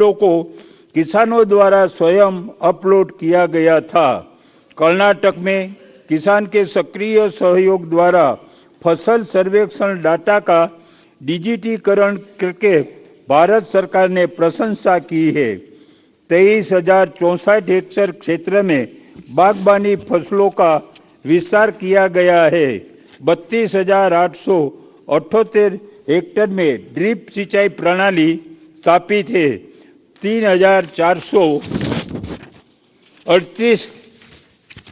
को किसानों द्वारा स्वयं अपलोड किया गया था। कर्नाटक में किसान के सक्रिय सहयोग द्वारा फसल सर्वेक्षण डाटा का डिजिटीकरण करके भारत सरकार ने प्रशंसा की है। 23,064 हेक्टेयर क्षेत्र में बागबानी फसलों का विस्तार किया गया है। 32,878 हेक्टेयर में ड्रिप सिंचाई प्रणाली स्थापित है। 3,438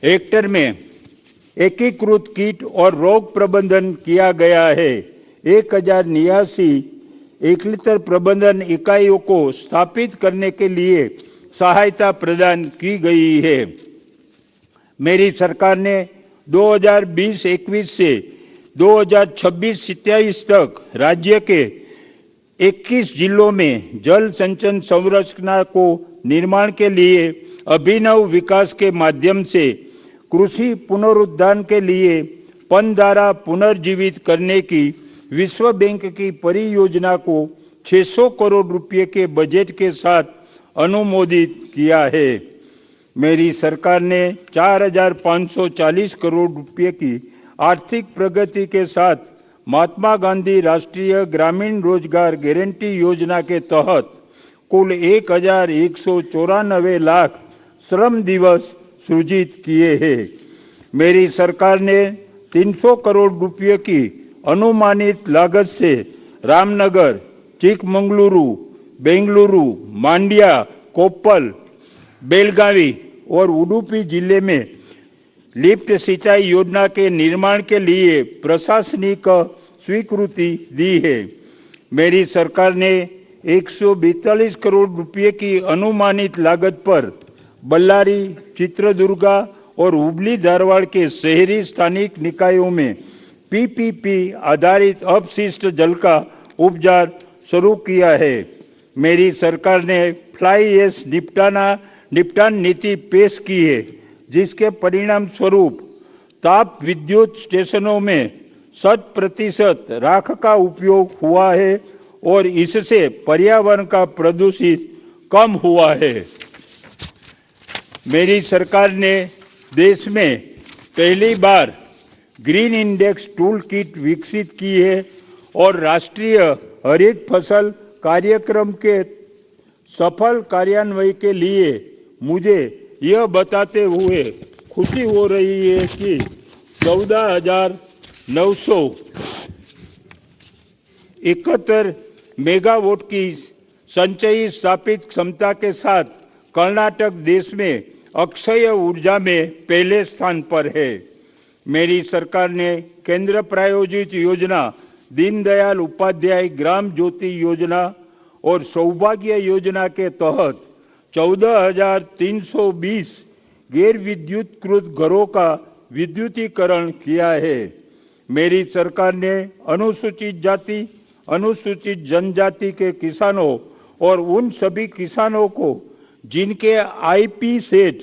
हेक्टेयर में एकीकृत कीट और रोग प्रबंधन किया गया है। 1,089 एकलितर प्रबंधन इकाइयों को स्थापित करने के लिए सहायता प्रदान की गई है। मेरी सरकार ने 2020-21 से 2026-27 तक राज्य के 21 जिलों में जल संचयन संरचना को निर्माण के लिए अभिनव विकास के माध्यम से कृषि पुनरुद्धार के लिए पनधारा पुनर्जीवित करने की विश्व बैंक की परियोजना को 600 करोड़ रुपए के बजट के साथ अनुमोदित किया है। मेरी सरकार ने 4,540 करोड़ रुपए की आर्थिक प्रगति के साथ महात्मा गांधी राष्ट्रीय ग्रामीण रोजगार गारंटी योजना के तहत कुल 1,194 लाख श्रम दिवस सृजित किए हैं। मेरी सरकार ने 300 करोड़ रुपए की अनुमानित लागत से रामनगर, चिकमंगलुरु, बेंगलुरु, मांड्या, कोप्पल, बेलगावी और उडुपी जिले में लिफ्ट सिंचाई योजना के निर्माण के लिए प्रशासनिक स्वीकृति दी है। मेरी सरकार ने 142 करोड़ रुपए की अनुमानित लागत पर बल्लारी, चित्रदुर्गा और हुबली धारवाड़ के शहरी स्थानिक निकायों में पीपीपी आधारित अपशिष्ट जल का उपचार शुरू किया है। मेरी सरकार ने फ्लाई ऐश निपटान नीति पेश की है, जिसके परिणाम स्वरूप ताप विद्युत स्टेशनों में 100% राख का उपयोग हुआ है और इससे पर्यावरण का प्रदूषित कम हुआ है। मेरी सरकार ने देश में पहली बार ग्रीन इंडेक्स टूल किट विकसित की है और राष्ट्रीय हरित फसल कार्यक्रम के सफल कार्यान्वयन के लिए मुझे यह बताते हुए खुशी हो रही है कि 14,971 मेगावाट की संचयी स्थापित क्षमता के साथ कर्नाटक देश में अक्षय ऊर्जा में पहले स्थान पर है। मेरी सरकार ने केंद्र प्रायोजित योजना दीनदयाल उपाध्याय ग्राम ज्योति योजना और सौभाग्य योजना के तहत 14,320 गैर विद्युतीकृत घरों का विद्युतीकरण किया है। मेरी सरकार ने अनुसूचित जाति, अनुसूचित जनजाति के किसानों और उन सभी किसानों को जिनके आईपी सेट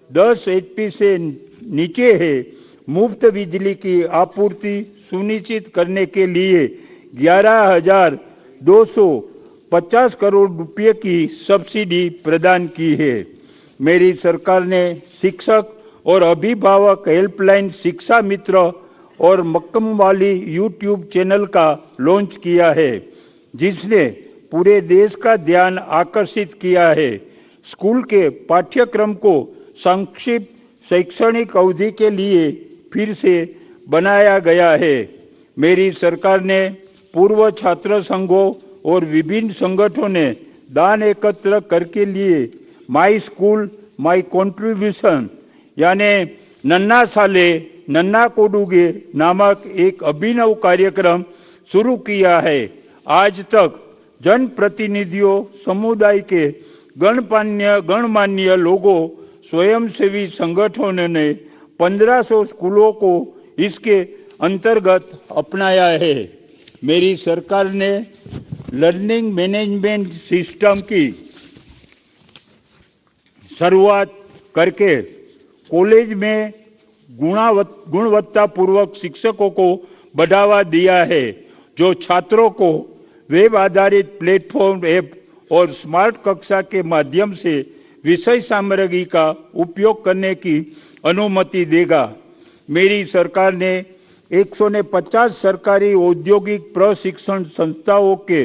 10 HP से नीचे है, मुफ्त बिजली की आपूर्ति सुनिश्चित करने के लिए 11,250 करोड़ रुपए की सब्सिडी प्रदान की है। मेरी सरकार ने शिक्षक और अभिभावक हेल्पलाइन शिक्षा मित्र और मक्कमवाली यूट्यूब चैनल का लॉन्च किया है, जिसने पूरे देश का ध्यान आकर्षित किया है। स्कूल के पाठ्यक्रम को संक्षिप्त शैक्षणिक अवधि के लिए फिर से बनाया गया है। मेरी सरकार ने पूर्व छात्र संघों और विभिन्न संगठनों ने दान एकत्र करके लिए माई स्कूल माई कंट्रीब्यूशन यानी नन्ना साले नन्ना कोडुगे नामक एक अभिनव कार्यक्रम शुरू किया है। आज तक जनप्रतिनिधियों, समुदाय के गणमान्य लोगों, स्वयंसेवी संगठनों ने 1500 स्कूलों को इसके अंतर्गत अपनाया है। मेरी सरकार ने लर्निंग मैनेजमेंट सिस्टम की शुरुआत करके कॉलेज में गुणवत्तापूर्वक शिक्षकों को बढ़ावा दिया है, जो छात्रों को वेब आधारित प्लेटफॉर्म ऐप और स्मार्ट कक्षा के माध्यम से विषय सामग्री का उपयोग करने की अनुमति देगा। मेरी सरकार ने 150 सरकारी औद्योगिक प्रशिक्षण संस्थाओं के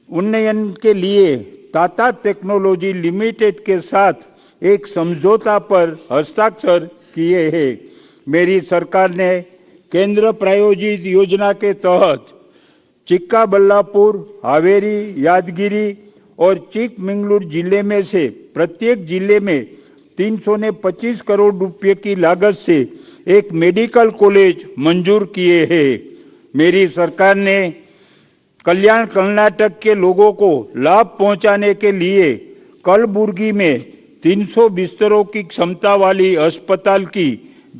उन्नयन के लिए टाटा टेक्नोलॉजी लिमिटेड के साथ एक समझौता पर हस्ताक्षर किए हैं। मेरी सरकार ने केंद्र प्रायोजित योजना के तहत चिक्काबल्लापुर, हावेरी, यादगिरी और चिकमंगलूर जिले में से प्रत्येक जिले में 325 करोड़ रुपए की लागत से एक मेडिकल कॉलेज मंजूर किए हैं। मेरी सरकार ने कल्याण कर्नाटक के लोगों को लाभ पहुंचाने के लिए कलबुर्गी में 300 बिस्तरों की क्षमता वाली अस्पताल की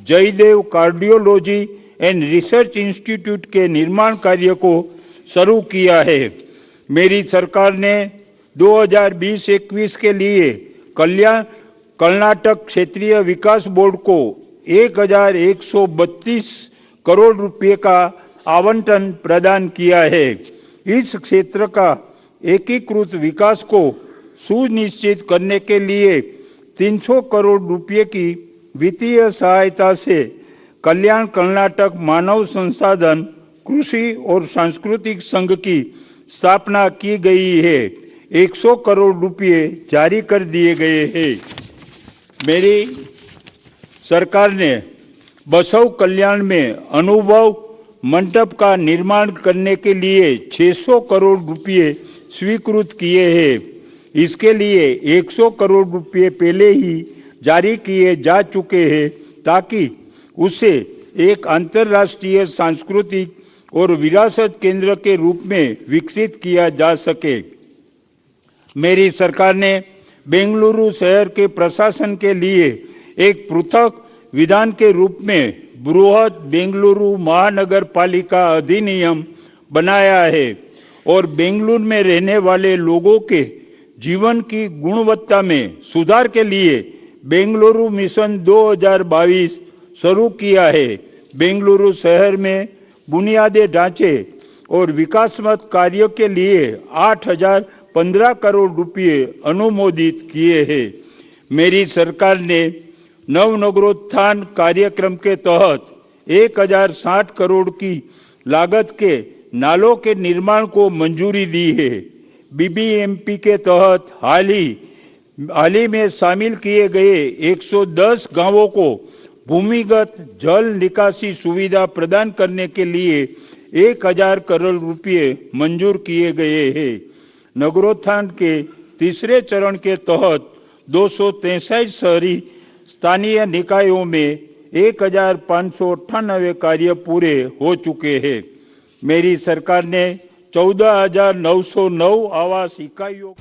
Jayadeva cardiology and research institute के निर्माण कार्य को शुरू किया है। मेरी सरकार ने 2020-21 के लिए कल्याण कर्नाटक क्षेत्रीय विकास बोर्ड को 1132 करोड़ रुपए का आवंटन प्रदान किया है। इस क्षेत्र का एकीकृत विकास को सुनिश्चित करने के लिए 300 करोड़ रुपए की वित्तीय सहायता से कल्याण कर्नाटक मानव संसाधन, कृषि और सांस्कृतिक संघ की स्थापना की गई है। 100 करोड़ रुपए जारी कर दिए गए हैं। मेरी सरकार ने बसव कल्याण में अनुभव मंडप का निर्माण करने के लिए 600 करोड़ रुपए स्वीकृत किए हैं। इसके लिए 100 करोड़ रुपए पहले ही जारी किए जा चुके हैं ताकि उसे एक अंतर्राष्ट्रीय सांस्कृतिक और विरासत केंद्र के रूप में विकसित किया जा सके। मेरी सरकार ने बेंगलुरु शहर के प्रशासन के लिए एक पृथक विधान के रूप में बृहद बेंगलुरु महानगर पालिका अधिनियम बनाया है और बेंगलुरु में रहने वाले लोगों के जीवन की गुणवत्ता में सुधार के लिए बेंगलुरु मिशन 2022 शुरू किया है। बेंगलुरु शहर में बुनियादी ढांचे और विकासात्मक कार्यों के लिए 8,015 करोड़ रुपए अनुमोदित किए हैं। मेरी सरकार ने नवनगरोत्थान कार्यक्रम के तहत 1,060 करोड़ की लागत के नालों के निर्माण को मंजूरी दी है। बीबीएमपी के तहत हाल ही में शामिल किए गए 110 गांवों को भूमिगत जल निकासी सुविधा प्रदान करने के लिए 1,000 करोड़ रुपए मंजूर किए गए हैं। नगरोत्थान के तीसरे चरण के तहत 263 शहरी स्थानीय निकायों में 1,598 कार्य पूरे हो चुके हैं। मेरी सरकार ने 14,909 आवास इकाइयों